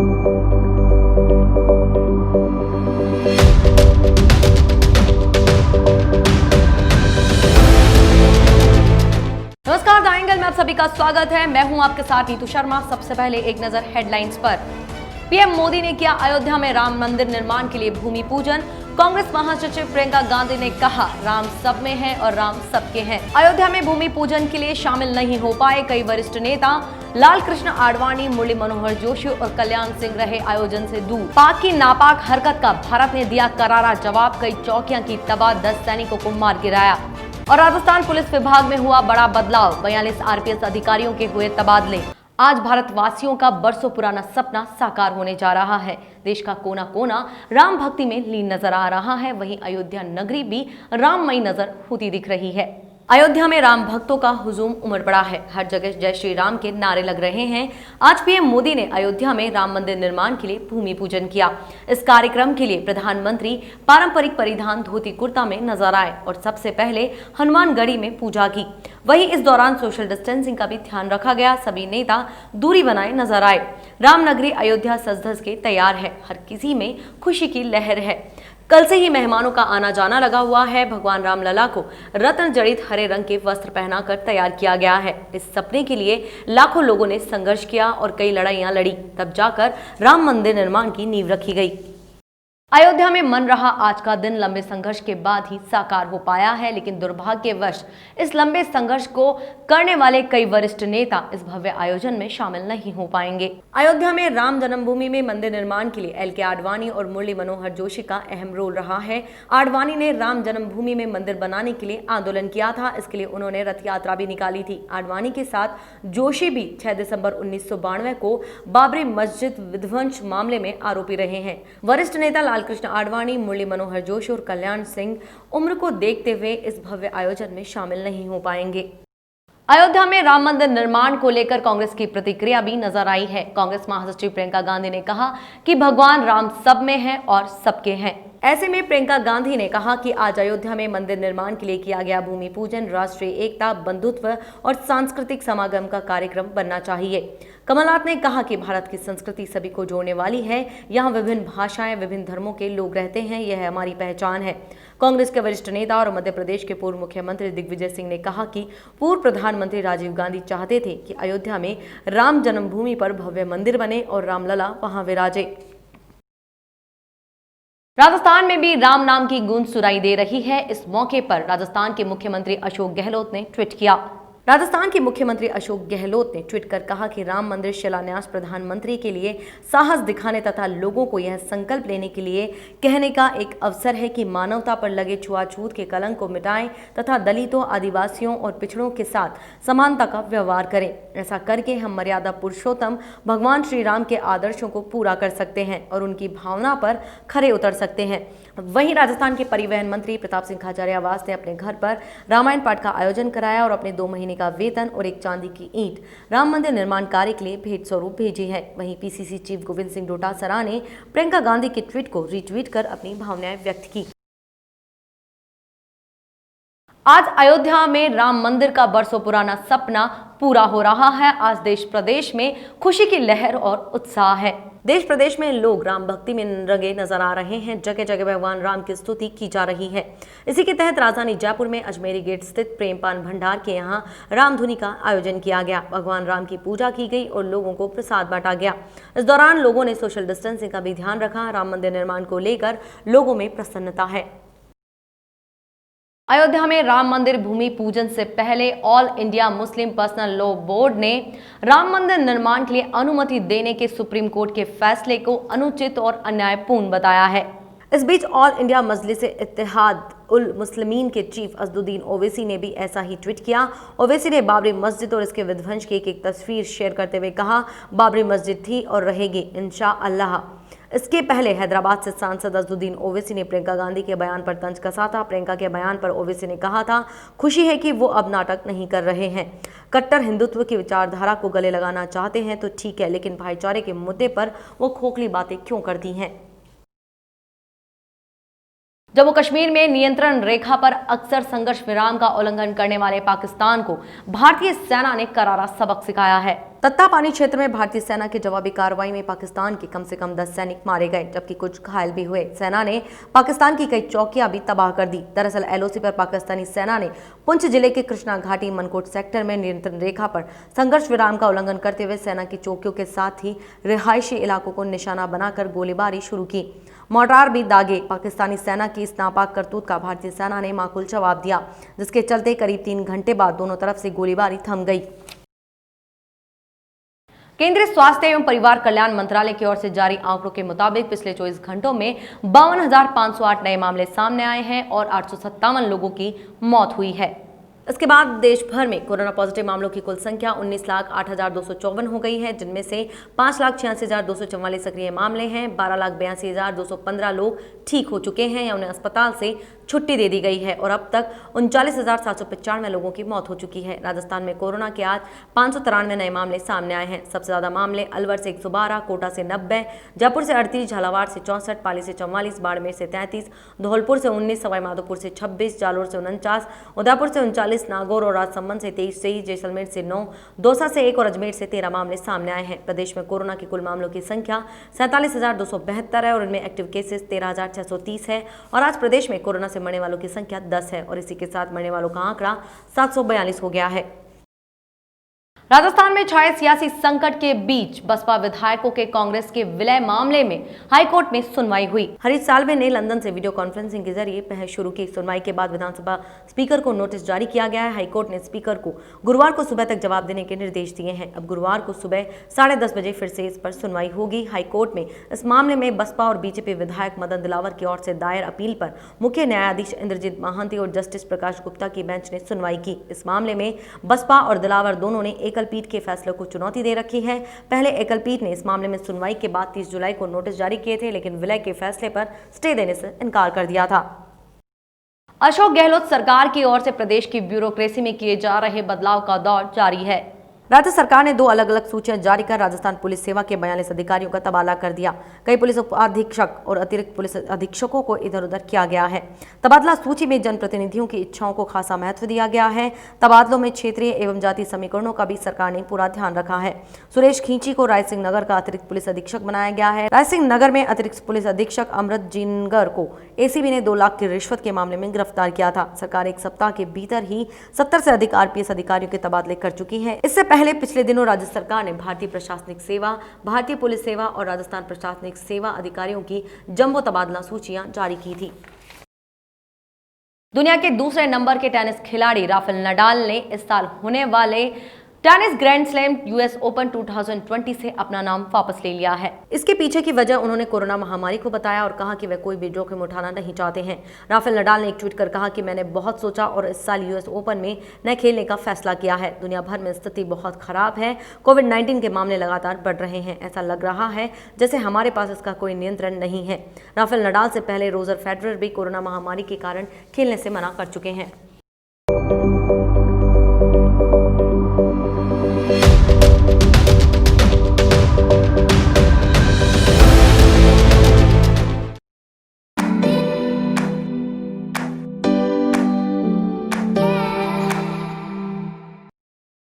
नमस्कार the angle में आप सभी का स्वागत है। मैं हूं आपके साथ नीतू शर्मा। सबसे पहले एक नजर हेडलाइंस पर। पीएम मोदी ने किया अयोध्या में राम मंदिर निर्माण के लिए भूमि पूजन। कांग्रेस महासचिव प्रियंका गांधी ने कहा, राम सब में है और राम सबके हैं। अयोध्या में भूमि पूजन के लिए शामिल नहीं हो पाए कई वरिष्ठ नेता। लाल कृष्ण आडवाणी, मुरली मनोहर जोशी और कल्याण सिंह रहे आयोजन से दूर। पाक की नापाक हरकत का भारत ने दिया करारा जवाब। कई चौकियां की तबाह, 10 सैनिकों को मार गिराया। और राजस्थान पुलिस विभाग में हुआ बड़ा बदलाव, 42 आरपीएस अधिकारियों के हुए तबादले। आज भारतवासियों का बरसों पुराना सपना साकार होने जा रहा है। देश का कोना कोना राम भक्ति में लीन नजर आ रहा है। वहीं अयोध्या नगरी भी राममयी नजर होती दिख रही है। अयोध्या में राम भक्तों का हुजूम उमड़ पड़ा है। हर जगह जय श्री राम के नारे लग रहे हैं। आज पीएम मोदी ने अयोध्या में राम मंदिर निर्माण के लिए भूमि पूजन किया। इस कार्यक्रम के लिए प्रधानमंत्री पारंपरिक परिधान धोती कुर्ता में नजर आए और सबसे पहले हनुमानगढ़ी में पूजा की। वहीं इस दौरान सोशल डिस्टेंसिंग का भी ध्यान रखा गया। सभी नेता दूरी बनाए नजर आए। रामनगरी अयोध्या सज धज के तैयार है। हर किसी में खुशी की लहर है। कल से ही मेहमानों का आना जाना लगा हुआ है। भगवान रामलला को रत्न जड़ित हरे रंग के वस्त्र पहनाकर तैयार किया गया है। इस सपने के लिए लाखों लोगों ने संघर्ष किया और कई लड़ाइयां लड़ी, तब जाकर राम मंदिर निर्माण की नींव रखी गई। अयोध्या में मन रहा आज का दिन लंबे संघर्ष के बाद ही साकार हो पाया है, लेकिन दुर्भाग्यवश इस लंबे संघर्ष को करने वाले कई वरिष्ठ नेता इस भव्य आयोजन में शामिल नहीं हो पाएंगे। अयोध्या में राम जन्मभूमि में मंदिर निर्माण के लिए एल.के. आडवाणी और मुरली मनोहर जोशी का अहम रोल रहा है। आडवाणी ने राम जन्मभूमि में मंदिर बनाने के लिए आंदोलन किया था। इसके लिए उन्होंने रथ यात्रा भी निकाली थी। आडवाणी के साथ जोशी भी 6 दिसंबर 1992 को बाबरी मस्जिद विध्वंस मामले में आरोपी रहे हैं। वरिष्ठ नेता लाल कृष्ण आडवाणी, मुरली मनोहर जोशी और कल्याण सिंह उम्र को देखते हुए इस भव्य आयोजन में शामिल नहीं हो पाएंगे। अयोध्या में राम मंदिर निर्माण को लेकर कांग्रेस की प्रतिक्रिया भी नजर आई है। कांग्रेस महासचिव प्रियंका गांधी ने कहा कि भगवान राम सब में है और सबके हैं। ऐसे में प्रियंका गांधी ने कहा कि आज अयोध्या में मंदिर निर्माण के लिए किया गया भूमि पूजन राष्ट्रीय एकता, बंधुत्व और सांस्कृतिक समागम का कार्यक्रम बनना चाहिए। कमलनाथ ने कहा कि भारत की संस्कृति सभी को जोड़ने वाली है। यहाँ विभिन्न भाषाएं, विभिन्न धर्मों के लोग रहते हैं। यह हमारी पहचान है। कांग्रेस के वरिष्ठ नेता और मध्य प्रदेश के पूर्व मुख्यमंत्री दिग्विजय सिंह ने कहा कि पूर्व प्रधानमंत्री राजीव गांधी चाहते थे कि अयोध्या में राम जन्मभूमि पर भव्य मंदिर बने और रामलला वहां विराजे। राजस्थान में भी राम नाम की गूंज सुनाई दे रही है। इस मौके पर राजस्थान के मुख्यमंत्री अशोक गहलोत ने ट्वीट किया। राजस्थान के मुख्यमंत्री अशोक गहलोत ने ट्वीट कर कहा कि राम मंदिर शिलान्यास प्रधानमंत्री के लिए साहस दिखाने तथा लोगों को यह संकल्प लेने के लिए कहने का एक अवसर है कि मानवता पर लगे छुआछूत के कलंक को मिटाएं तथा दलितों, आदिवासियों और पिछड़ों के साथ समानता का व्यवहार करें। ऐसा करके हम मर्यादा पुरुषोत्तम भगवान श्री राम के आदर्शों को पूरा कर सकते हैं और उनकी भावना पर खरे उतर सकते हैं। वहीं राजस्थान के परिवहन मंत्री प्रताप सिंह खाचरियावास ने अपने घर पर रामायण पाठ का आयोजन कराया और अपने 2 महीने का वेतन और एक चांदी की ईंट राम मंदिर निर्माण कार्य के लिए भेंट स्वरूप भेजी है। वहीं पीसीसी चीफ गोविंद सिंह डोटासरा ने प्रियंका गांधी के ट्वीट को रीट्वीट कर अपनी भावनाएं व्यक्त की। आज अयोध्या में राम मंदिर का बरसों पुराना सपना पूरा हो रहा है। आज देश प्रदेश में खुशी की लहर और उत्साह है। देश प्रदेश में लोग राम भक्ति में रंगे नजर आ रहे हैं। जगह जगह भगवान राम की स्तुति की जा रही है। इसी के तहत राजधानी जयपुर में अजमेरी गेट स्थित प्रेमपान भंडार के यहां रामधुनी का आयोजन किया गया। भगवान राम की पूजा की गई और लोगों को प्रसाद बांटा गया। इस दौरान लोगों ने सोशल डिस्टेंसिंग का भी ध्यान रखा। राम मंदिर निर्माण को लेकर लोगों में प्रसन्नता है। अयोध्या में राम मंदिर भूमि पूजन से पहले all India Muslim personal law board ने राम मंदिर निर्माण के लिए अनुमति देने के सुप्रीम कोर्ट के फैसले को अनुचित और अन्यायपूर्ण बताया है। इस बीच ऑल इंडिया मजलिस इत्तेहाद उल मुस्लिमीन के चीफ असदुद्दीन ओवैसी ने भी ऐसा ही ट्वीट किया। ओवैसी ने बाबरी मस्जिद और इसके विध्वंस की एक तस्वीर शेयर करते हुए कहा, बाबरी मस्जिद थी और रहेगी इंशाअल्लाह। इसके पहले हैदराबाद से सांसद असदुद्दीन ओवैसी ने प्रियंका गांधी के बयान पर तंज कसा था। प्रियंका के बयान पर ओवैसी ने कहा था, खुशी है कि वो अब नाटक नहीं कर रहे हैं। कट्टर हिंदुत्व की विचारधारा को गले लगाना चाहते हैं तो ठीक है, लेकिन भाईचारे के मुद्दे पर वो खोखली बातें क्यों करती हैं। जम्मू कश्मीर में नियंत्रण रेखा पर अक्सर संघर्ष विराम का उल्लंघन करने वाले पाकिस्तान को भारतीय सेना ने करारा सबक सिखाया है। तत्तापानी क्षेत्र में भारतीय सेना की जवाबी कार्रवाई में पाकिस्तान के कम से कम 10 सैनिक मारे गए, जबकि कुछ घायल भी हुए। सेना ने पाकिस्तान की कई चौकियां भी तबाह कर दी। दरअसल एलओसी पर पाकिस्तानी सेना ने पुंछ जिले के कृष्णा घाटी मनकोट सेक्टर में नियंत्रण रेखा पर संघर्ष विराम का उल्लंघन करते हुए सेना की चौकियों के साथ ही रिहायशी इलाकों को निशाना बनाकर गोलीबारी शुरू की। मोर्टार भी दागे। पाकिस्तानी सेना की इस नापाक करतूत का भारतीय सेना ने माकूल जवाब दिया, जिसके चलते करीब 3 घंटे बाद दोनों तरफ से गोलीबारी थम गई। केंद्रीय स्वास्थ्य एवं परिवार कल्याण मंत्रालय की ओर से जारी आंकड़ों के मुताबिक पिछले 24 घंटों में 52,508 नए मामले सामने आए हैं और 857 लोगों की मौत हुई है। इसके बाद देश भर में कोरोना पॉजिटिव मामलों की कुल संख्या 19,08,254 हो गई है, जिनमें से 5,86,244 सक्रिय मामले हैं। 12,82,215 लोग ठीक हो चुके हैं या उन्हें अस्पताल से छुट्टी दे दी गई है और अब तक 39,795 लोगों की मौत हो चुकी है। राजस्थान में कोरोना के आज 593 नए मामले सामने आए हैं। सबसे ज्यादा मामले अलवर से 112, कोटा से 90, जयपुर से 38, झालावाड़ से 64, पाली से 44, बाड़मेर से 33, धौलपुर से 19, सवाईमाधोपुर से 26, जालोर से 49, उदयपुर से 39, नागौर और राजसमंद से 23, जैसलमेर से 9, दौसा से 1 और अजमेर से 13 मामले सामने आए हैं। प्रदेश में कोरोना की कुल मामलों की संख्या 47,272 है और इनमें एक्टिव केसेस 13,630 है और आज प्रदेश में कोरोना से मरने वालों की संख्या 10 है और इसी के साथ मरने वालों का आंकड़ा 742 हो गया है। राजस्थान में छाए सियासी संकट के बीच बसपा विधायकों के कांग्रेस के विलय मामले में हाईकोर्ट में सुनवाई हुई। हरीश साल्वे ने लंदन से वीडियो कॉन्फ्रेंसिंग के जरिए पहल शुरू की। सुनवाई के बाद विधानसभा स्पीकर को नोटिस जारी किया गया है। हाईकोर्ट ने स्पीकर को गुरुवार को सुबह तक जवाब देने के निर्देश दिए हैं। अब गुरुवार को सुबह 10:30 बजे फिर से इस पर सुनवाई होगी। हाईकोर्ट में इस मामले में बसपा और बीजेपी विधायक मदन दिलावर की ओर से दायर अपील पर मुख्य न्यायाधीश इंद्रजीत महांती और जस्टिस प्रकाश गुप्ता की बेंच ने सुनवाई की। इस मामले में बसपा और दिलावर दोनों ने एकल पीठ के फैसले को चुनौती दे रखी है। पहले एकल पीठ ने इस मामले में सुनवाई के बाद 30 जुलाई को नोटिस जारी किए थे, लेकिन विलय के फैसले पर स्टे देने से इनकार कर दिया था। अशोक गहलोत सरकार की ओर से प्रदेश की ब्यूरोक्रेसी में किए जा रहे बदलाव का दौर जारी है। राज्य सरकार ने 2 अलग-अलग सूचियां जारी कर राजस्थान पुलिस सेवा के 42 अधिकारियों का तबादला कर दिया। कई पुलिस उपाधीक्षक और अतिरिक्त पुलिस अधीक्षकों को इधर-उधर किया गया है। तबादला सूची में जनप्रतिनिधियों की इच्छाओं को खासा महत्व दिया गया है। तबादलों में क्षेत्रीय एवं जातीय समीकरणों का भी सरकार ने पूरा ध्यान रखा है। सुरेश खींची को रायसिंह नगर का अतिरिक्त पुलिस अधीक्षक बनाया गया है। रायसिंह नगर में अतिरिक्त पुलिस अधीक्षक अमृत जिनगर को एसीबी ने 2 लाख की रिश्वत के मामले में गिरफ्तार किया था। सरकार 1 सप्ताह के भीतर ही 70 से अधिक आरपीएस अधिकारियों के तबादले कर चुकी है। इससे पहले पिछले दिनों राज्य सरकार ने भारतीय प्रशासनिक सेवा, भारतीय पुलिस सेवा और राजस्थान प्रशासनिक सेवा अधिकारियों की जंबो तबादला सूचियां जारी की थी। दुनिया के दूसरे नंबर के टेनिस खिलाड़ी राफेल नडाल ने इस साल होने वाले tennis grand slam US open 2020 से अपना नाम वापस ले लिया है। इसके पीछे की वजह उन्होंने कोरोना महामारी को बताया और कहा कि वे कोई भी जोखिम उठाना नहीं चाहते हैं। राफेल नडाल ने एक ट्वीट कर कहा कि मैंने बहुत सोचा और इस साल यूएस ओपन में न खेलने का फैसला किया है। दुनिया भर में स्थिति बहुत खराब है। कोविड-19 के मामले लगातार बढ़ रहे हैं। ऐसा लग रहा है जैसे हमारे पास इसका कोई नियंत्रण नहीं है। राफेल नडाल से पहले रोजर फेडरर भी कोरोना महामारी के कारण खेलने से मना कर चुके हैं।